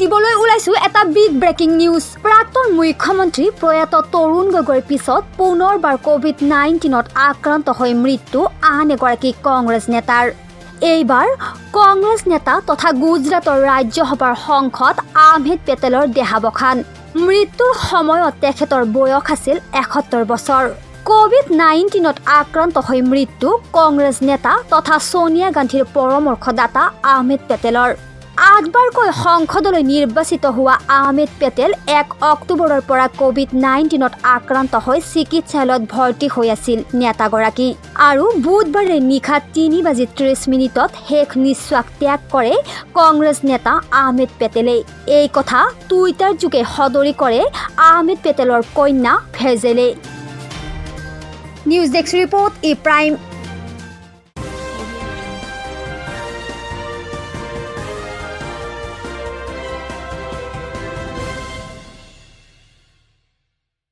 দিবলৈ ওলাইছো এটা বিগ ব্ৰেকিং নিউজ। প্ৰাক্তন মুখ্যমন্ত্ৰী প্ৰয়াত তৰুণ গগৈৰ পিছত পুনৰবাৰ কোভিড-19ত আক্ৰান্ত হৈ মৃত্যু আন এগৰাকী কংগ্ৰেছ নেতাৰ। এইবাৰ কংগ্ৰেছ নেতা তথা গুজৰাটৰ ৰাজ্যসভাৰ সাংসদ আহমেদ পেটেলৰ দেহাৱসান। মৃত্যুৰ সময়ত তেখেতৰ বয়স আছিল ৭১ বছৰ। কোভিড-19ত আক্ৰান্ত হৈ মৃত্যু কংগ্ৰেছ নেতা তথা সোনিয়া গান্ধীৰ পৰামৰ্শদাতা আহমেদ পেটেলৰ। ৮বাৰকৈ সংসদলৈ নিৰ্বাচিত হোৱা আহমেদ পেটেল ১ অক্টোবৰৰ পৰা কোভিড-19ত আক্ৰান্ত হৈ চিকিৎসালয়ত ভৰ্তি হৈ আছিল নেতাগৰাকী। আৰু বুধবাৰে নিশা ৩:৩০ শেষ নিশ্বাস ত্যাগ কৰে কংগ্ৰেছ নেতা আহমেদ পেটেলে। এই কথা টুইটাৰ যোগে সদৰি কৰে আহমেদ পেটেলৰ কন্যা ফেজেলে। নিউজ ডেস্ক ৰিপৰ্ট ই প্ৰাইম।